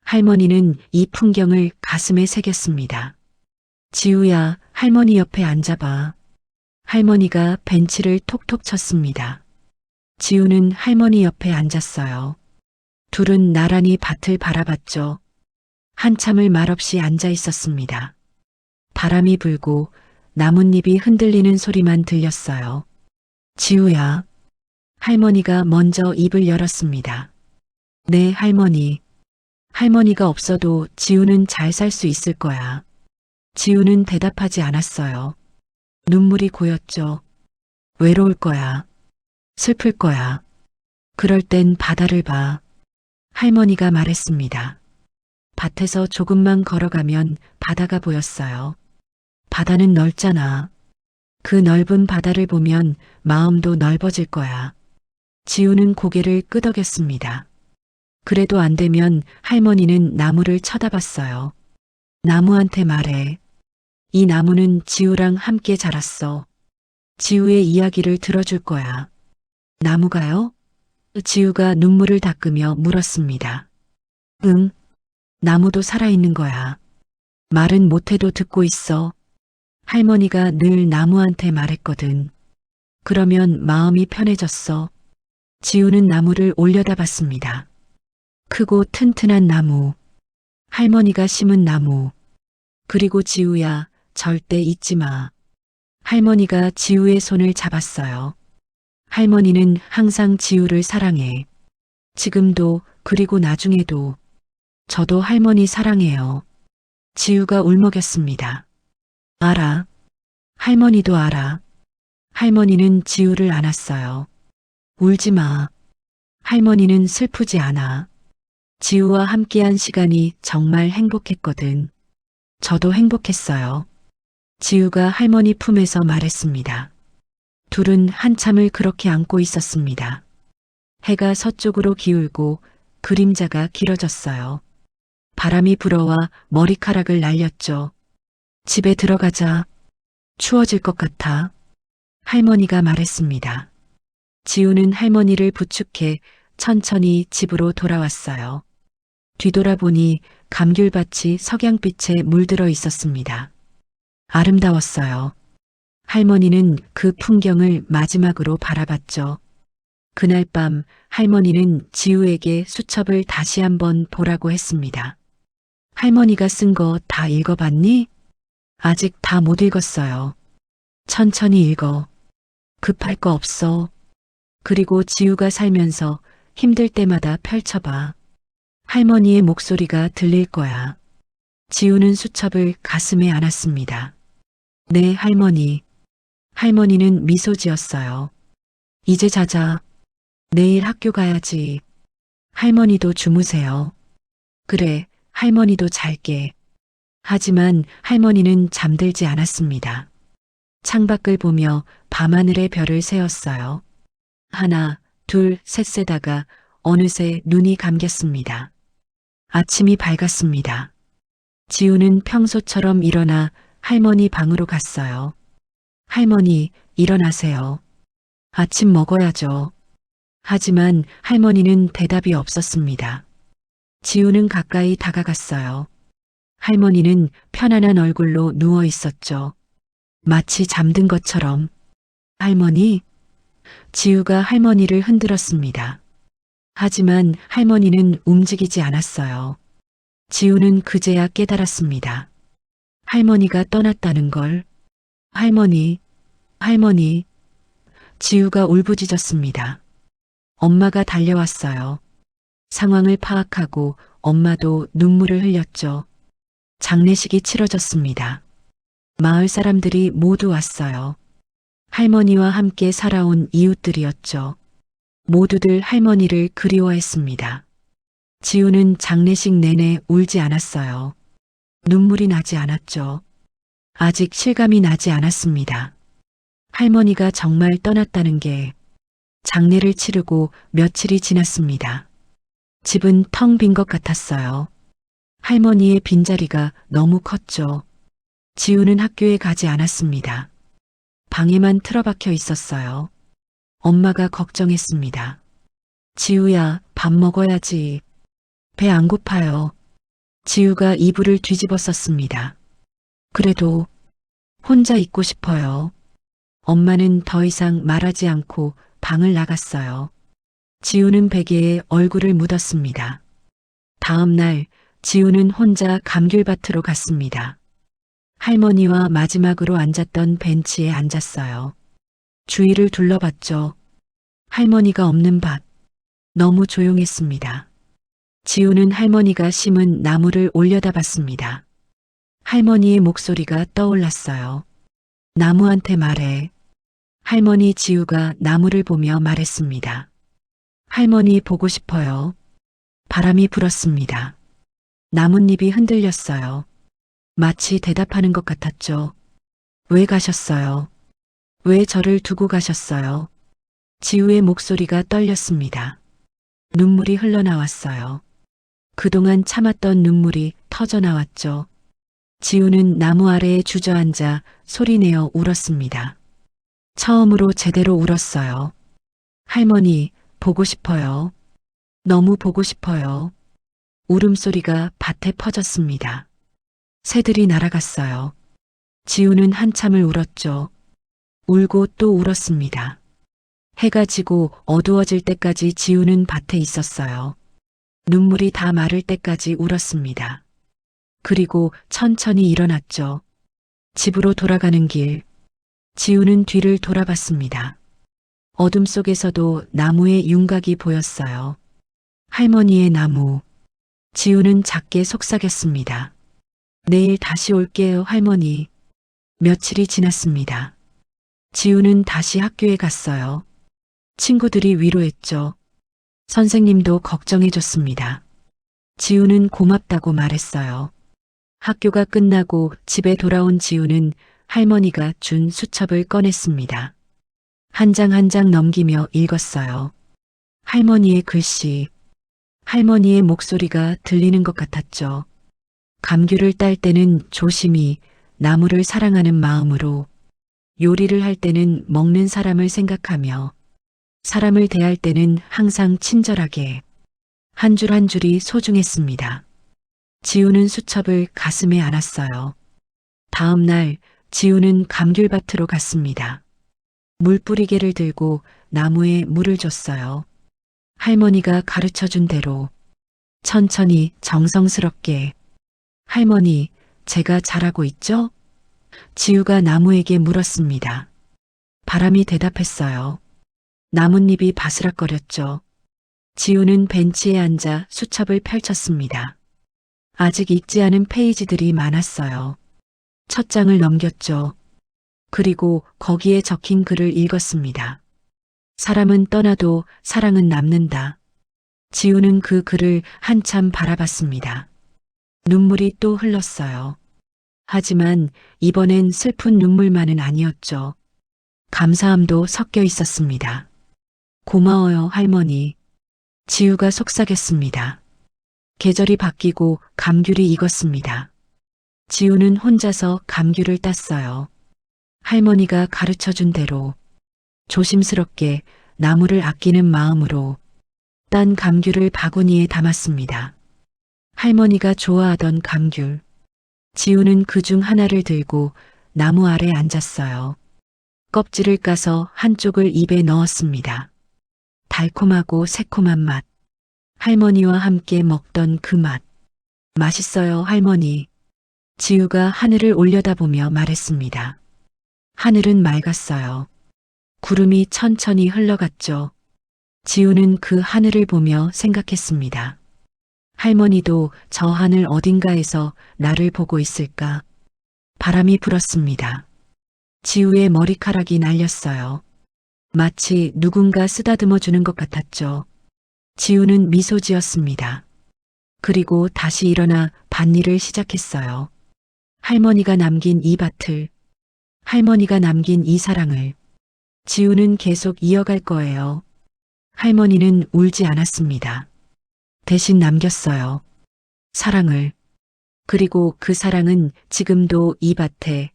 할머니는 이 풍경을 가슴에 새겼습니다. 지우야, 할머니 옆에 앉아봐. 할머니가 벤치를 톡톡 쳤습니다. 지우는 할머니 옆에 앉았어요. 둘은 나란히 밭을 바라봤죠. 한참을 말없이 앉아 있었습니다. 바람이 불고 나뭇잎이 흔들리는 소리만 들렸어요. 지우야. 할머니가 먼저 입을 열었습니다. 네, 할머니. 할머니가 없어도 지우는 잘 살 수 있을 거야. 지우는 대답하지 않았어요. 눈물이 고였죠. 외로울 거야. 슬플 거야. 그럴 땐 바다를 봐. 할머니가 말했습니다. 밭에서 조금만 걸어가면 바다가 보였어요. 바다는 넓잖아. 그 넓은 바다를 보면 마음도 넓어질 거야. 지우는 고개를 끄덕였습니다. 그래도 안 되면 할머니는 나무를 쳐다봤어요. 나무한테 말해. 이 나무는 지우랑 함께 자랐어. 지우의 이야기를 들어줄 거야. 나무가요? 지우가 눈물을 닦으며 물었습니다. 응, 나무도 살아있는 거야. 말은 못해도 듣고 있어. 할머니가 늘 나무한테 말했거든. 그러면 마음이 편해졌어. 지우는 나무를 올려다봤습니다. 크고 튼튼한 나무. 할머니가 심은 나무. 그리고 지우야, 절대 잊지 마. 할머니가 지우의 손을 잡았어요. 할머니는 항상 지우를 사랑해. 지금도, 그리고 나중에도. 저도 할머니 사랑해요. 지우가 울먹였습니다. 알아. 할머니도 알아. 할머니는 지우를 안았어요. 울지 마. 할머니는 슬프지 않아. 지우와 함께한 시간이 정말 행복했거든. 저도 행복했어요. 지우가 할머니 품에서 말했습니다. 둘은 한참을 그렇게 안고 있었습니다. 해가 서쪽으로 기울고 그림자가 길어졌어요. 바람이 불어와 머리카락을 날렸죠. 집에 들어가자. 추워질 것 같아. 할머니가 말했습니다. 지우는 할머니를 부축해 천천히 집으로 돌아왔어요. 뒤돌아보니 감귤밭이 석양빛에 물들어 있었습니다. 아름다웠어요. 할머니는 그 풍경을 마지막으로 바라봤죠. 그날 밤 할머니는 지우에게 수첩을 다시 한번 보라고 했습니다. 할머니가 쓴 거 다 읽어봤니? 아직 다 못 읽었어요. 천천히 읽어. 급할 거 없어. 그리고 지우가 살면서 힘들 때마다 펼쳐봐. 할머니의 목소리가 들릴 거야. 지우는 수첩을 가슴에 안았습니다. 네, 할머니. 할머니는 미소 지었어요. 이제 자자. 내일 학교 가야지. 할머니도 주무세요. 그래, 할머니도 잘게. 하지만 할머니는 잠들지 않았습니다. 창밖을 보며 밤하늘의 별을 세었어요. 하나, 둘, 셋 세다가 어느새 눈이 감겼습니다. 아침이 밝았습니다. 지우는 평소처럼 일어나 할머니 방으로 갔어요. 할머니, 일어나세요. 아침 먹어야죠. 하지만 할머니는 대답이 없었습니다. 지우는 가까이 다가갔어요. 할머니는 편안한 얼굴로 누워 있었죠. 마치 잠든 것처럼. 할머니? 지우가 할머니를 흔들었습니다. 하지만 할머니는 움직이지 않았어요. 지우는 그제야 깨달았습니다. 할머니가 떠났다는 걸. 할머니, 할머니. 지우가 울부짖었습니다. 엄마가 달려왔어요. 상황을 파악하고 엄마도 눈물을 흘렸죠. 장례식이 치러졌습니다. 마을 사람들이 모두 왔어요. 할머니와 함께 살아온 이웃들이었죠. 모두들 할머니를 그리워했습니다. 지우는 장례식 내내 울지 않았어요. 눈물이 나지 않았죠. 아직 실감이 나지 않았습니다. 할머니가 정말 떠났다는 게. 장례를 치르고 며칠이 지났습니다. 집은 텅 빈 것 같았어요. 할머니의 빈자리가 너무 컸죠. 지우는 학교에 가지 않았습니다. 방에만 틀어박혀 있었어요. 엄마가 걱정했습니다. 지우야, 밥 먹어야지. 배 안 고파요. 지우가 이불을 뒤집어 썼습니다. 그래도 혼자 있고 싶어요. 엄마는 더 이상 말하지 않고 방을 나갔어요. 지우는 베개에 얼굴을 묻었습니다. 다음 날 지우는 혼자 감귤밭으로 갔습니다. 할머니와 마지막으로 앉았던 벤치에 앉았어요. 주위를 둘러봤죠. 할머니가 없는 밭. 너무 조용했습니다. 지우는 할머니가 심은 나무를 올려다봤습니다. 할머니의 목소리가 떠올랐어요. 나무한테 말해. 할머니 지우가 나무를 보며 말했습니다. 할머니 보고 싶어요. 바람이 불었습니다. 나뭇잎이 흔들렸어요. 마치 대답하는 것 같았죠. 왜 가셨어요? 왜 저를 두고 가셨어요? 지우의 목소리가 떨렸습니다. 눈물이 흘러나왔어요. 그동안 참았던 눈물이 터져나왔죠. 지우는 나무 아래에 주저앉아 소리내어 울었습니다. 처음으로 제대로 울었어요. 할머니, 보고 싶어요. 너무 보고 싶어요. 울음소리가 밭에 퍼졌습니다. 새들이 날아갔어요. 지우는 한참을 울었죠. 울고 또 울었습니다. 해가 지고 어두워질 때까지 지우는 밭에 있었어요. 눈물이 다 마를 때까지 울었습니다. 그리고 천천히 일어났죠. 집으로 돌아가는 길. 지우는 뒤를 돌아봤습니다. 어둠 속에서도 나무의 윤곽이 보였어요. 할머니의 나무. 지우는 작게 속삭였습니다. 내일 다시 올게요, 할머니. 며칠이 지났습니다. 지우는 다시 학교에 갔어요. 친구들이 위로했죠. 선생님도 걱정해줬습니다. 지우는 고맙다고 말했어요. 학교가 끝나고 집에 돌아온 지우는 할머니가 준 수첩을 꺼냈습니다. 한 장 한 장 넘기며 읽었어요. 할머니의 글씨, 할머니의 목소리가 들리는 것 같았죠. 감귤을 딸 때는 조심히 나무를 사랑하는 마음으로, 요리를 할 때는 먹는 사람을 생각하며, 사람을 대할 때는 항상 친절하게. 한 줄 한 줄이 소중했습니다. 지우는 수첩을 가슴에 안았어요. 다음 날 지우는 감귤밭으로 갔습니다. 물뿌리개를 들고 나무에 물을 줬어요. 할머니가 가르쳐준 대로 천천히 정성스럽게. 할머니, 제가 잘하고 있죠? 지우가 나무에게 물었습니다. 바람이 대답했어요. 나뭇잎이 바스락거렸죠. 지우는 벤치에 앉아 수첩을 펼쳤습니다. 아직 읽지 않은 페이지들이 많았어요. 첫 장을 넘겼죠. 그리고 거기에 적힌 글을 읽었습니다. 사람은 떠나도 사랑은 남는다. 지우는 그 글을 한참 바라봤습니다. 눈물이 또 흘렀어요. 하지만 이번엔 슬픈 눈물만은 아니었죠. 감사함도 섞여 있었습니다. 고마워요, 할머니. 지우가 속삭였습니다. 계절이 바뀌고 감귤이 익었습니다. 지우는 혼자서 감귤을 땄어요. 할머니가 가르쳐준 대로 조심스럽게 나무를 아끼는 마음으로 딴 감귤을 바구니에 담았습니다. 할머니가 좋아하던 감귤. 지우는 그 중 하나를 들고 나무 아래 앉았어요. 껍질을 까서 한쪽을 입에 넣었습니다. 달콤하고 새콤한 맛. 할머니와 함께 먹던 그 맛. 맛있어요, 할머니. 지우가 하늘을 올려다보며 말했습니다. 하늘은 맑았어요. 구름이 천천히 흘러갔죠. 지우는 그 하늘을 보며 생각했습니다. 할머니도 저 하늘 어딘가에서 나를 보고 있을까? 바람이 불었습니다. 지우의 머리카락이 날렸어요. 마치 누군가 쓰다듬어 주는 것 같았죠. 지우는 미소 지었습니다. 그리고 다시 일어나 밭일을 시작했어요. 할머니가 남긴 이 밭을, 할머니가 남긴 이 사랑을 지우는 계속 이어갈 거예요. 할머니는 울지 않았습니다. 대신 남겼어요. 사랑을. 그리고 그 사랑은 지금도 이 밭에,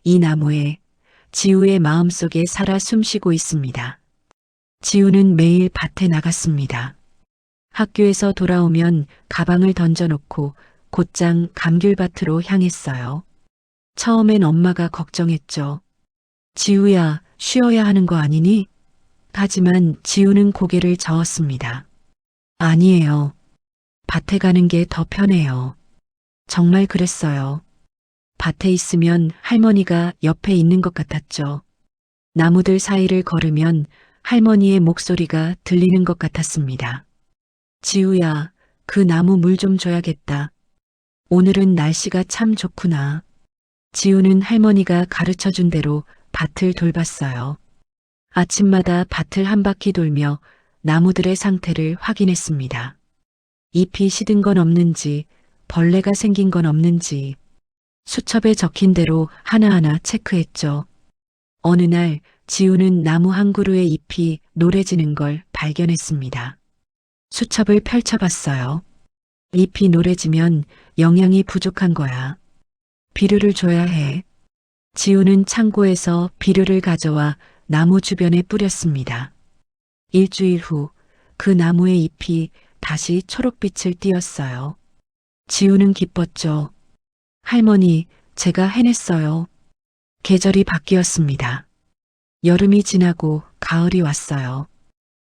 이 나무에, 지우의 마음속에 살아 숨쉬고 있습니다. 지우는 매일 밭에 나갔습니다. 학교에서 돌아오면 가방을 던져놓고 곧장 감귤밭으로 향했어요. 처음엔 엄마가 걱정했죠. 지우야, 쉬어야 하는 거 아니니? 하지만 지우는 고개를 저었습니다. 아니에요. 밭에 가는 게 더 편해요. 정말 그랬어요. 밭에 있으면 할머니가 옆에 있는 것 같았죠. 나무들 사이를 걸으면 할머니의 목소리가 들리는 것 같았습니다. 지우야, 그 나무 물 좀 줘야겠다. 오늘은 날씨가 참 좋구나. 지우는 할머니가 가르쳐준 대로 밭을 돌봤어요. 아침마다 밭을 한 바퀴 돌며 나무들의 상태를 확인했습니다. 잎이 시든 건 없는지, 벌레가 생긴 건 없는지, 수첩에 적힌 대로 하나하나 체크했죠. 어느 날 지우는 나무 한 그루의 잎이 노래지는 걸 발견했습니다. 수첩을 펼쳐봤어요. 잎이 노래지면 영양이 부족한 거야. 비료를 줘야 해. 지우는 창고에서 비료를 가져와 나무 주변에 뿌렸습니다. 일주일 후 그 나무의 잎이 다시 초록빛을 띠었어요. 지우는 기뻤죠. 할머니, 제가 해냈어요. 계절이 바뀌었습니다. 여름이 지나고 가을이 왔어요.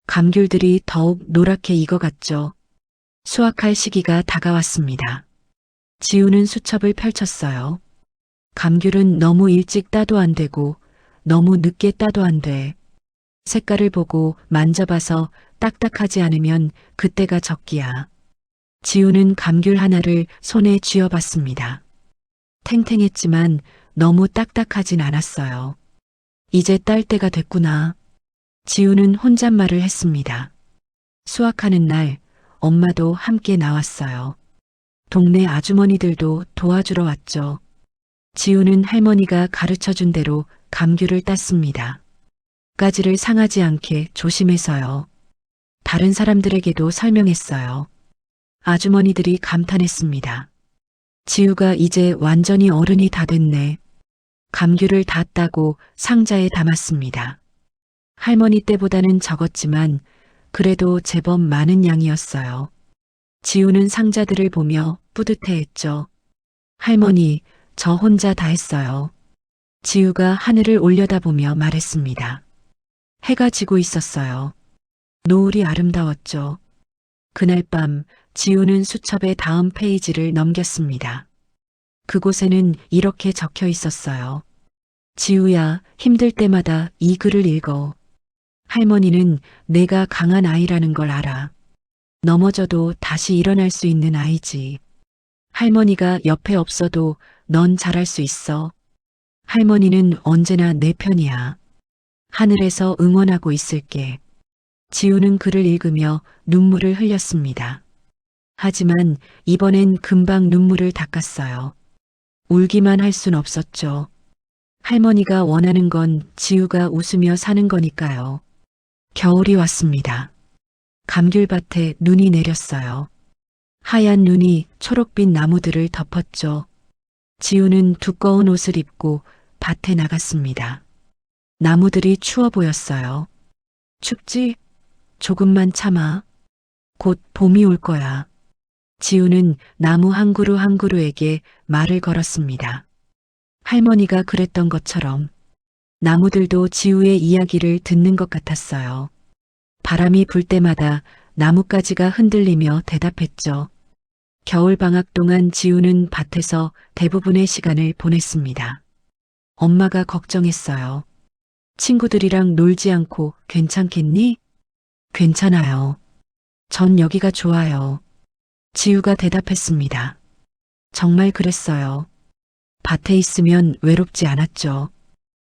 감귤들이 더욱 노랗게 익어갔죠. 수확할 시기가 다가왔습니다. 지우는 수첩을 펼쳤어요. 감귤은 너무 일찍 따도 안 되고 너무 늦게 따도 안 돼. 색깔을 보고 만져봐서 딱딱하지 않으면 그때가 적기야. 지우는 감귤 하나를 손에 쥐어봤습니다. 탱탱했지만 너무 딱딱하진 않았어요. 이제 딸 때가 됐구나. 지우는 혼잣말을 했습니다. 수확하는 날 엄마도 함께 나왔어요. 동네 아주머니들도 도와주러 왔죠. 지우는 할머니가 가르쳐준 대로 감귤을 땄습니다. 가지를 상하지 않게 조심해서요. 다른 사람들에게도 설명했어요. 아주머니들이 감탄했습니다. 지우가 이제 완전히 어른이 다 됐네. 감귤을 다 따고 상자에 담았습니다. 할머니 때보다는 적었지만 그래도 제법 많은 양이었어요. 지우는 상자들을 보며 뿌듯해했죠. 할머니, 저 혼자 다 했어요. 지우가 하늘을 올려다보며 말했습니다. 해가 지고 있었어요. 노을이 아름다웠죠. 그날 밤 지우는 수첩의 다음 페이지를 넘겼습니다. 그곳에는 이렇게 적혀 있었어요. 지우야, 힘들 때마다 이 글을 읽어. 할머니는 내가 강한 아이라는 걸 알아. 넘어져도 다시 일어날 수 있는 아이지. 할머니가 옆에 없어도 넌 잘할 수 있어. 할머니는 언제나 내 편이야. 하늘에서 응원하고 있을게. 지우는 글을 읽으며 눈물을 흘렸습니다. 하지만 이번엔 금방 눈물을 닦았어요. 울기만 할 순 없었죠. 할머니가 원하는 건 지우가 웃으며 사는 거니까요. 겨울이 왔습니다. 감귤밭에 눈이 내렸어요. 하얀 눈이 초록빛 나무들을 덮었죠. 지우는 두꺼운 옷을 입고 밭에 나갔습니다. 나무들이 추워 보였어요. 춥지? 조금만 참아. 곧 봄이 올 거야. 지우는 나무 한 그루 한 그루에게 말을 걸었습니다. 할머니가 그랬던 것처럼 나무들도 지우의 이야기를 듣는 것 같았어요. 바람이 불 때마다 나뭇가지가 흔들리며 대답했죠. 겨울방학 동안 지우는 밭에서 대부분의 시간을 보냈습니다. 엄마가 걱정했어요. 친구들이랑 놀지 않고 괜찮겠니? 괜찮아요. 전 여기가 좋아요. 지우가 대답했습니다. 정말 그랬어요. 밭에 있으면 외롭지 않았죠.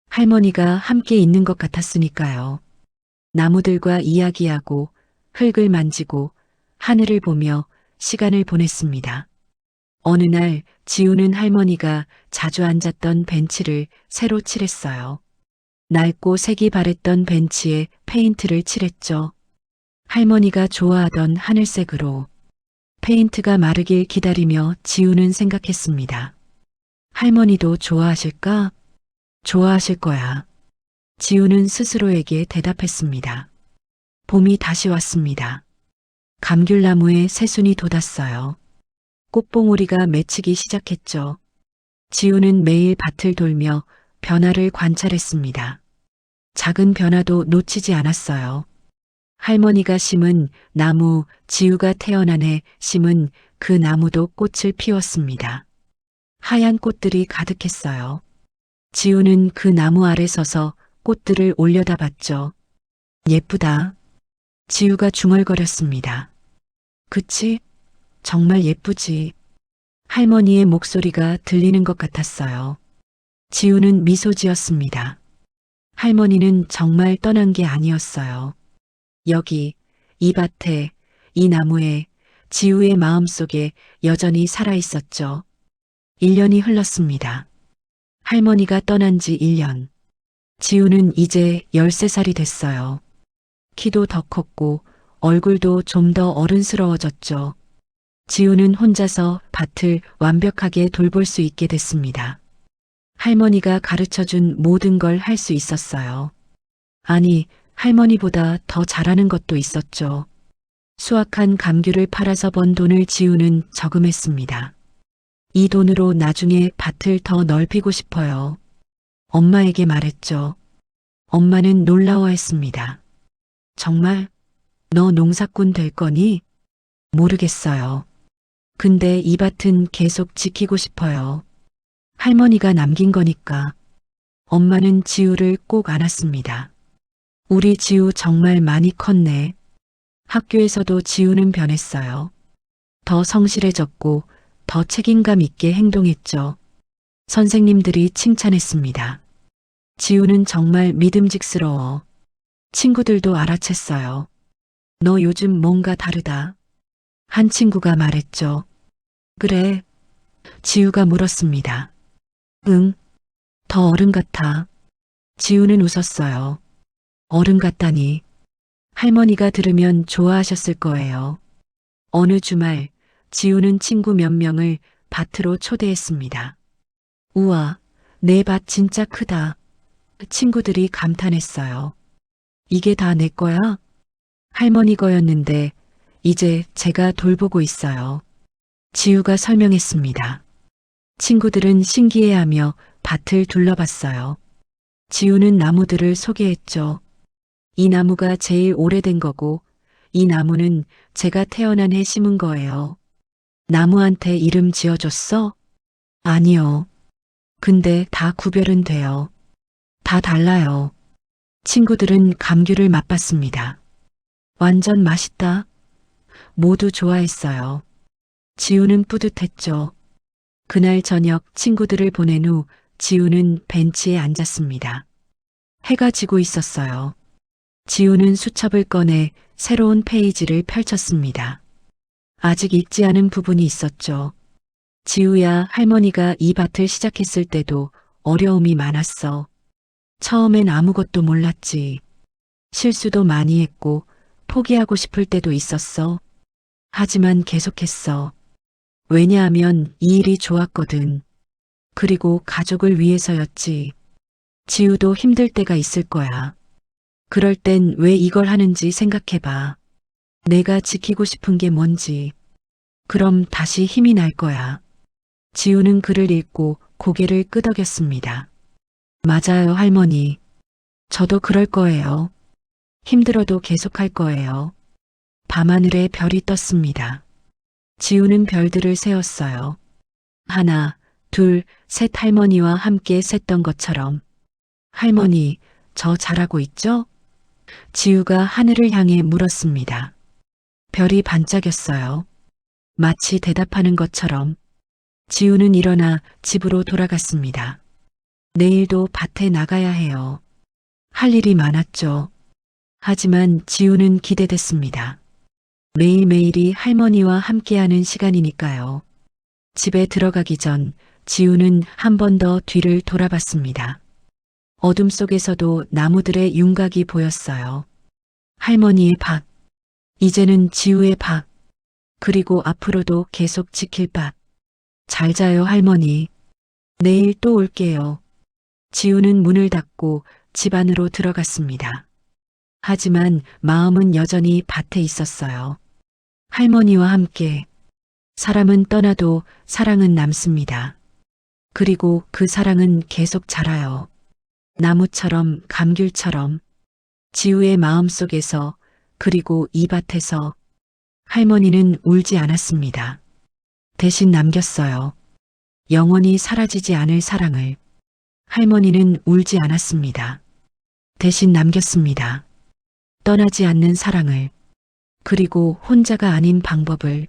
할머니가 함께 있는 것 같았으니까요. 나무들과 이야기하고 흙을 만지고 하늘을 보며 시간을 보냈습니다. 어느 날 지우는 할머니가 자주 앉았던 벤치를 새로 칠했어요. 낡고 색이 바랬던 벤치에 페인트를 칠했죠. 할머니가 좋아하던 하늘색으로. 페인트가 마르길 기다리며 지우는 생각했습니다. 할머니도 좋아하실까? 좋아하실 거야. 지우는 스스로에게 대답했습니다. 봄이 다시 왔습니다. 감귤나무에 새순이 돋았어요. 꽃봉오리가 맺히기 시작했죠. 지우는 매일 밭을 돌며 변화를 관찰했습니다. 작은 변화도 놓치지 않았어요. 할머니가 심은 나무, 지우가 태어난 해 심은 그 나무도 꽃을 피웠습니다. 하얀 꽃들이 가득했어요. 지우는 그 나무 아래 서서 꽃들을 올려다봤죠. 예쁘다. 지우가 중얼거렸습니다. 그치? 정말 예쁘지. 할머니의 목소리가 들리는 것 같았어요. 지우는 미소 지었습니다. 할머니는 정말 떠난 게 아니었어요. 여기, 이 밭에, 이 나무에 지우의 마음속에 여전히 살아있었죠. 1년이 흘렀습니다. 할머니가 떠난 지 1년. 지우는 이제 13살이 됐어요. 키도 더 컸고 얼굴도 좀 더 어른스러워졌죠. 지우는 혼자서 밭을 완벽하게 돌볼 수 있게 됐습니다. 할머니가 가르쳐준 모든 걸 할 수 있었어요. 아니, 할머니보다 더 잘하는 것도 있었죠. 수확한 감귤을 팔아서 번 돈을 지우는 저금했습니다. 이 돈으로 나중에 밭을 더 넓히고 싶어요. 엄마에게 말했죠. 엄마는 놀라워했습니다. 정말? 너 농사꾼 될 거니? 모르겠어요. 근데 이 밭은 계속 지키고 싶어요. 할머니가 남긴 거니까. 엄마는 지우를 꼭 안았습니다. 우리 지우 정말 많이 컸네. 학교에서도 지우는 변했어요. 더 성실해졌고 더 책임감 있게 행동했죠. 선생님들이 칭찬했습니다. 지우는 정말 믿음직스러워. 친구들도 알아챘어요. 너 요즘 뭔가 다르다. 한 친구가 말했죠. 그래. 지우가 물었습니다. 응. 더 어른 같아. 지우는 웃었어요. 어른 같다니. 할머니가 들으면 좋아하셨을 거예요. 어느 주말 지우는 친구 몇 명을 밭으로 초대했습니다. 우와, 내 밭 진짜 크다. 친구들이 감탄했어요. 이게 다 내 거야? 할머니 거였는데 이제 제가 돌보고 있어요. 지우가 설명했습니다. 친구들은 신기해하며 밭을 둘러봤어요. 지우는 나무들을 소개했죠. 이 나무가 제일 오래된 거고 이 나무는 제가 태어난 해 심은 거예요. 나무한테 이름 지어줬어? 아니요. 근데 다 구별은 돼요. 다 달라요. 친구들은 감귤을 맛봤습니다. 완전 맛있다. 모두 좋아했어요. 지우는 뿌듯했죠. 그날 저녁 친구들을 보낸 후 지우는 벤치에 앉았습니다. 해가 지고 있었어요. 지우는 수첩을 꺼내 새로운 페이지를 펼쳤습니다. 아직 읽지 않은 부분이 있었죠. 지우야, 할머니가 이 밭을 시작했을 때도 어려움이 많았어. 처음엔 아무것도 몰랐지. 실수도 많이 했고 포기하고 싶을 때도 있었어. 하지만 계속했어. 왜냐하면 이 일이 좋았거든. 그리고 가족을 위해서였지. 지우도 힘들 때가 있을 거야. 그럴 땐 왜 이걸 하는지 생각해봐. 내가 지키고 싶은 게 뭔지. 그럼 다시 힘이 날 거야. 지우는 글을 읽고 고개를 끄덕였습니다. 맞아요, 할머니. 저도 그럴 거예요. 힘들어도 계속할 거예요. 밤하늘에 별이 떴습니다. 지우는 별들을 세었어요. 하나, 둘, 셋 할머니와 함께 셌던 것처럼. 할머니, 저 잘하고 있죠? 지우가 하늘을 향해 물었습니다. 별이 반짝였어요. 마치 대답하는 것처럼. 지우는 일어나 집으로 돌아갔습니다. 내일도 밭에 나가야 해요. 할 일이 많았죠. 하지만 지우는 기대됐습니다. 매일매일이 할머니와 함께하는 시간이니까요. 집에 들어가기 전 지우는 한 번 더 뒤를 돌아봤습니다. 어둠 속에서도 나무들의 윤곽이 보였어요. 할머니의 밭, 이제는 지우의 밭, 그리고 앞으로도 계속 지킬 밭. 잘 자요, 할머니. 내일 또 올게요. 지우는 문을 닫고 집 안으로 들어갔습니다. 하지만 마음은 여전히 밭에 있었어요. 할머니와 함께. 사람은 떠나도 사랑은 남습니다. 그리고 그 사랑은 계속 자라요. 나무처럼, 감귤처럼. 지우의 마음속에서, 그리고 이 밭에서. 할머니는 울지 않았습니다. 대신 남겼어요. 영원히 사라지지 않을 사랑을. 할머니는 울지 않았습니다. 대신 남겼습니다. 떠나지 않는 사랑을. 그리고 혼자가 아닌 방법을.